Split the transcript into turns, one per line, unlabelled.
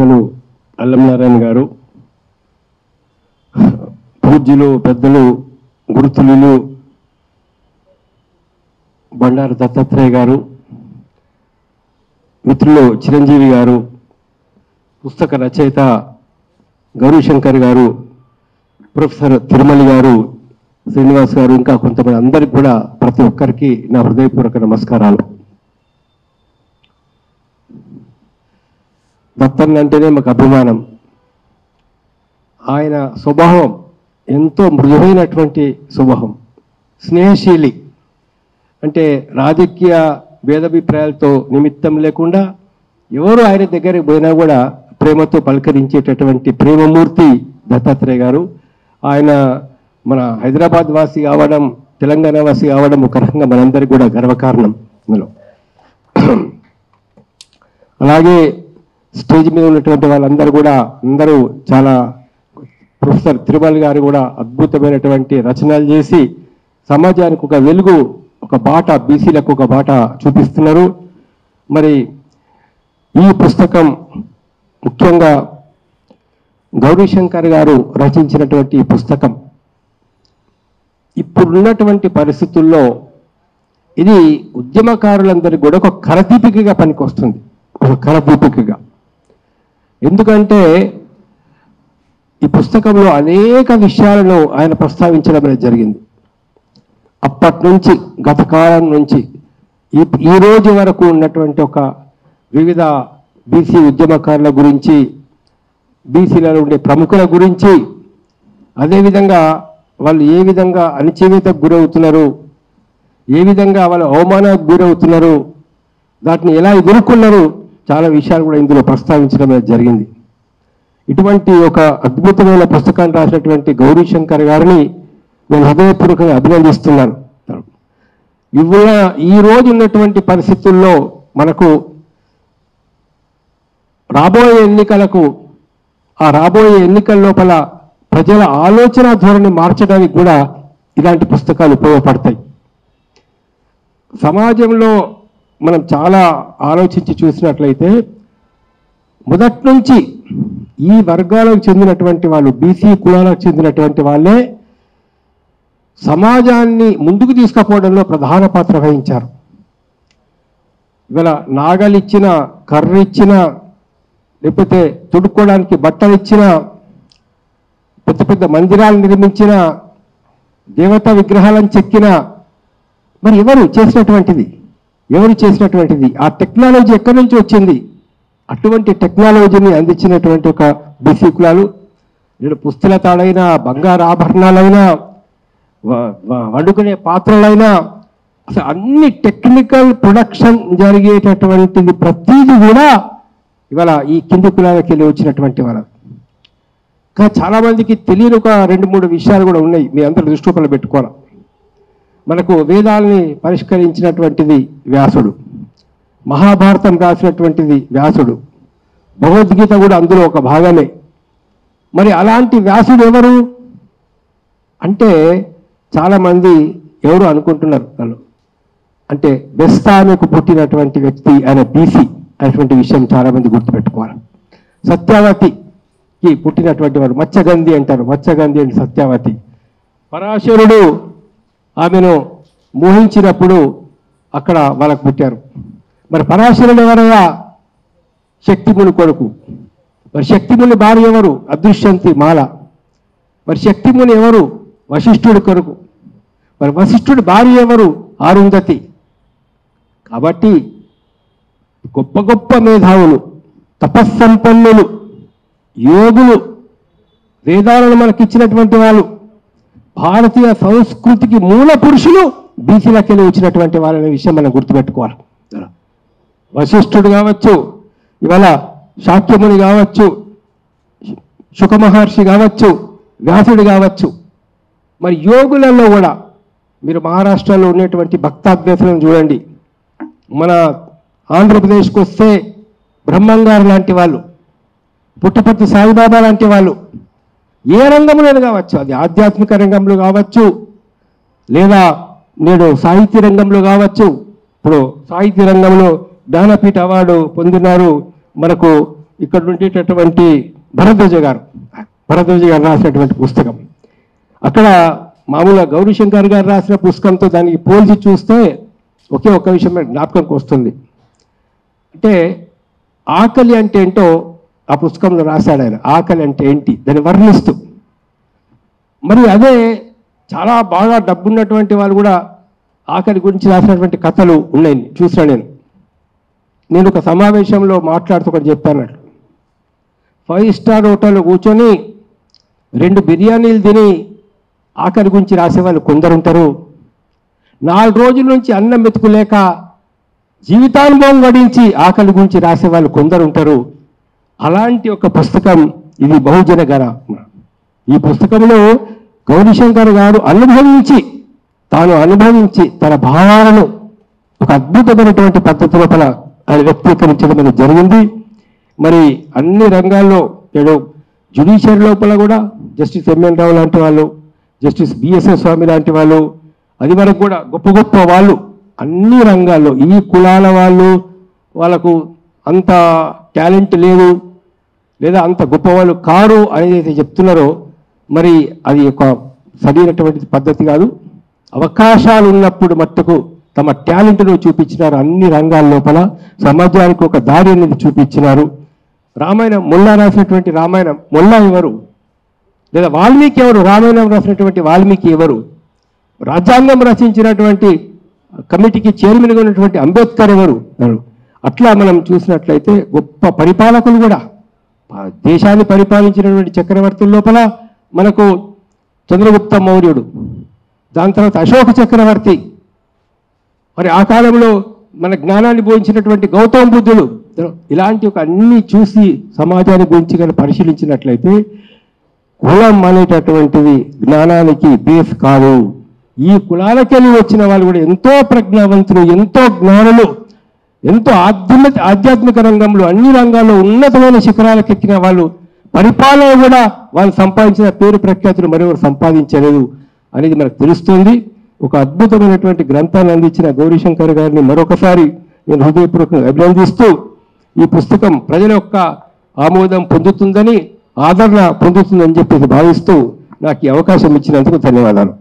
పెద్దలు అల్లం నారాయణ గారు, పూజ్యులు పెద్దలు గురుతులు బండారు దత్తాత్రేయ గారు, మిత్రులు చిరంజీవి గారు, పుస్తక రచయిత గౌరీశంకర్ గారు, ప్రొఫెసర్ తిరుమలి గారు, శ్రీనివాస్ గారు, ఇంకా కొంతమంది అందరికీ కూడా ప్రతి ఒక్కరికి నా హృదయపూర్వక నమస్కారాలు. దత్తన్న అంటేనే మాకు అభిమానం. ఆయన స్వభావం ఎంతో మృదువైనటువంటి స్వభావం, స్నేహశీలి. అంటే రాజకీయ భేదాభిప్రాయాలతో నిమిత్తం లేకుండా ఎవరు ఆయన దగ్గరికి పోయినా కూడా ప్రేమతో పలకరించేటటువంటి ప్రేమమూర్తి దత్తాత్రేయ గారు. ఆయన మన హైదరాబాద్ వాసి కావడం, తెలంగాణ వాసి కావడం ఒక రకంగా మనందరికీ కూడా గర్వకారణం. ఇందులో అలాగే స్టేజ్ మీద ఉన్నటువంటి వాళ్ళందరూ కూడా అందరూ చాలా, ప్రొఫెసర్ తిరుమల గారు కూడా అద్భుతమైనటువంటి రచనలు చేసి సమాజానికి ఒక వెలుగు, ఒక బాట, బీసీలకు ఒక బాట చూపిస్తున్నారు. మరి ఈ పుస్తకం ముఖ్యంగా గౌరీశంకర్ గారు రచించినటువంటి ఈ పుస్తకం ఇప్పుడున్నటువంటి పరిస్థితుల్లో ఇది ఉద్యమకారులందరికీ కూడా ఒక కరదీపికగా పనికొస్తుంది, ఒక కరదీపికగా. ఎందుకంటే ఈ పుస్తకంలో అనేక విషయాలను ఆయన ప్రస్తావించడం అనేది జరిగింది. అప్పటి నుంచి, గత కాలం నుంచి ఈ రోజు వరకు ఉన్నటువంటి ఒక వివిధ బీసీ ఉద్యమకారుల గురించి, బీసీలలో ఉండే ప్రముఖుల గురించి, అదేవిధంగా వాళ్ళు ఏ విధంగా అణచివేతకు గురవుతున్నారు, ఏ విధంగా వాళ్ళు అవమానానికి గురవుతున్నారు, దాటిని ఎలా ఎదుర్కొన్నారు, చాలా విషయాలు కూడా ఇందులో ప్రస్తావించడం జరిగింది. ఇటువంటి ఒక అద్భుతమైన పుస్తకాన్ని రాసినటువంటి గౌరీశంకర్ గారిని నేను హృదయపూర్వకంగా అభినందిస్తున్నాను. ఈ రోజు ఉన్నటువంటి పరిస్థితుల్లో మనకు రాబోయే ఎన్నికలకు, ఆ రాబోయే ఎన్నికల లోపల ప్రజల ఆలోచన ధోరణి మార్చడానికి కూడా ఇలాంటి పుస్తకాలు ఉపయోగపడతాయి. సమాజంలో మనం చాలా ఆలోచించి చూసినట్లయితే మొదటి నుంచి ఈ వర్గాలకు చెందినటువంటి వాళ్ళు, బీసీ కులాలకు చెందినటువంటి వాళ్ళే సమాజాన్ని ముందుకు తీసుకుపోవడంలో ప్రధాన పాత్ర వహించారు. ఇవాళ నాగలిచ్చిన, కర్ర ఇచ్చిన, లేకపోతే తుడుక్కోవడానికి బట్టలు ఇచ్చిన, పెద్ద పెద్ద మందిరాలు నిర్మించిన, దేవతా విగ్రహాలను చెక్కిన, మరి ఎవరు చేసినటువంటిది? ఆ టెక్నాలజీ ఎక్కడి నుంచి వచ్చింది? అటువంటి టెక్నాలజీని అందించినటువంటి ఒక బీసీ కులాలు. నేను పుస్తల తాడైనా, బంగారు ఆభరణాలైనా, వండుకునే పాత్రలైనా, అసలు అన్ని టెక్నికల్ ప్రొడక్షన్ జరిగేటటువంటిది ప్రతిదీ కూడా ఇవాళ ఈ కింది కులాలకి వెళ్ళి వచ్చినటువంటి వాళ్ళు. కానీ చాలామందికి తెలియని ఒక 2-3 విషయాలు కూడా ఉన్నాయి, మీ అందరూ దృష్టిలో పెట్టుకోవాలి. మనకు వేదాలని పరిష్కరించినటువంటిది వ్యాసుడు, మహాభారతం రాసినటువంటిది వ్యాసుడు, భగవద్గీత కూడా అందులో ఒక భాగమే. మరి అలాంటి వ్యాసుడు ఎవరు అంటే చాలామంది ఎవరు అనుకుంటున్నారు వాళ్ళు అంటే బెస్తానికి పుట్టినటువంటి వ్యక్తి ఆయన బీసీ అనేటువంటి విషయం చాలామంది గుర్తుపెట్టుకోవాలి. సత్యవతికి పుట్టినటువంటి వాడు మత్స్యగంధి అంటారు, మత్స్యగంధి అంటే సత్యవతి. పరాశరుడు ఆమెను మోహించినప్పుడు అక్కడ వాళ్ళకు పుట్టారు. మరి పరాశరుడు ఎవరయ్యా? శక్తిముని కొడుకు. మరి శక్తిముని భార్య ఎవరు? అదృశ్యంతి మాల. మరి శక్తిముని ఎవరు? వశిష్ఠుడి కొడుకు. మరి వశిష్ఠుడి భార్య ఎవరు? అరుంధతి. కాబట్టి గొప్ప గొప్ప మేధావులు, తపస్సంపన్నులు, యోగులు, వేదాలను మనకి ఇచ్చినటువంటి వాళ్ళు, భారతీయ సంస్కృతికి మూల పురుషులు బీసీలకెళ్ళి వచ్చినటువంటి వాళ్ళనే విషయం మనం గుర్తుపెట్టుకోవాలి. వశిష్ఠుడు కావచ్చు, ఇవాళ శాక్యముని కావచ్చు, శుక మహర్షి కావచ్చు, వ్యాసుడు కావచ్చు. మరి యోగులలో కూడా మీరు మహారాష్ట్రలో ఉన్నటువంటి భక్తాగ్రేసులను చూడండి. మన ఆంధ్రప్రదేశ్కి వస్తే బ్రహ్మంగారు లాంటి వాళ్ళు, పుట్టపర్తి సాయిబాబా లాంటి వాళ్ళు, ఏ రంగంలో కావచ్చు, అది ఆధ్యాత్మిక రంగంలో కావచ్చు, లేదా నేడు సాహిత్య రంగంలో కావచ్చు. ఇప్పుడు సాహిత్య రంగంలో జ్ఞానపీఠ అవార్డు పొందినారు మనకు ఇక్కడ ఉండేటటువంటి భరద్వాజ గారు రాసినటువంటి పుస్తకం. అక్కడ మామూలుగా గౌరీశంకర్ గారు రాసిన పుస్తకంతో దానికి పోల్చి చూస్తే ఒకే ఒక్క విషయం జ్ఞాపకంకి వస్తుంది. అంటే ఆకలి అంటే ఏంటో ఆ పుస్తకంలో రాశాడు ఆయన. ఆకలి అంటే ఏంటి దాన్ని వర్ణిస్తూ. మరి అదే చాలా బాగా డబ్బున్నటువంటి వాళ్ళు కూడా ఆకలి గురించి రాసినటువంటి కథలు ఉన్నాయి, చూసాను నేను ఒక సమావేశంలో మాట్లాడుతూ ఒకటి చెప్పాను. 5 స్టార్ హోటల్లో కూర్చొని 2 బిర్యానీలు తిని ఆకలి గురించి రాసేవాళ్ళు కొందరు ఉంటారు. 4 రోజుల నుంచి అన్నం మెతుకులేక జీవితానుభవం గడించి ఆకలి గురించి రాసేవాళ్ళు కొందరు ఉంటారు. అలాంటి ఒక పుస్తకం ఇది బహుజన గణ. ఈ పుస్తకంలో గౌరీశంకర్ గారు తాను అనుభవించి తన భావాలను ఒక అద్భుతమైనటువంటి పద్ధతి లోపల ఆయన వ్యక్తీకరించడం అనేది జరిగింది. మరి అన్ని రంగాల్లో ఏదో జ్యుడిషియరీ లోపల కూడా జస్టిస్ ఎంఎన్ రావు లాంటి వాళ్ళు, జస్టిస్ బిఎస్ఎస్ స్వామి లాంటి వాళ్ళు, అది వరకు కూడా గొప్ప గొప్ప వాళ్ళు అన్ని రంగాల్లో, ఈ కులాల వాళ్ళకు అంత టాలెంట్ లేదు లేదా అంత గొప్పవాళ్ళు కారు అనేది అయితే చెప్తున్నారో మరి అది ఒక సరైనటువంటి పద్ధతి కాదు. అవకాశాలు ఉన్నప్పుడు మట్టుకు తమ టాలెంట్ను చూపించినారు. అన్ని రంగాల లోపల సమాజానికి ఒక దారి అనేది చూపించినారు. రామాయణం మొల్లా రాసినటువంటి రామాయణం మొల్లా ఎవరు, లేదా వాల్మీకి ఎవరు, రామాయణం రాసినటువంటి వాల్మీకి ఎవరు, రాజ్యాంగం రచించినటువంటి కమిటీకి చైర్మన్గా ఉన్నటువంటి అంబేద్కర్ ఎవరు. అట్లా మనం చూసినట్లయితే గొప్ప పరిపాలకులు కూడా దేశాన్ని పరిపాలించినటువంటి చక్రవర్తుల లోపల మనకు చంద్రగుప్త మౌర్యుడు, దాని తర్వాత అశోక చక్రవర్తి, మరి ఆ కాలంలో మన జ్ఞానాన్ని బోధించినటువంటి గౌతమ బుద్ధుడు, ఇలాంటి ఒక అన్ని చూసి సమాజాన్ని గురించి కానీ పరిశీలించినట్లయితే కులం అనేటటువంటిది జ్ఞానానికి బేస్ కాదు. ఈ కులాలకెళ్ళి వచ్చిన వాళ్ళు కూడా ఎంతో ప్రజ్ఞావంతులు, ఎంతో జ్ఞానులు, ఎంతో ఆధ్యాత్మిక రంగంలో అన్ని రంగాల్లో ఉన్నతమైన శిఖరాలకు ఎక్కిన వాళ్ళు, పరిపాలన కూడా వాళ్ళు సంపాదించిన పేరు ప్రఖ్యాతులు మరెవరు సంపాదించలేదు అనేది మనకు తెలుస్తుంది. ఒక అద్భుతమైనటువంటి గ్రంథాన్ని అందించిన గౌరీశంకర్ గారిని మరొకసారి నేను హృదయపూర్వకంగా అభినందిస్తూ, ఈ పుస్తకం ప్రజల యొక్క ఆమోదం పొందుతుందని, ఆదరణ పొందుతుందని చెప్పేసి భావిస్తూ నాకు ఈ అవకాశం ఇచ్చినందుకు ధన్యవాదాలు.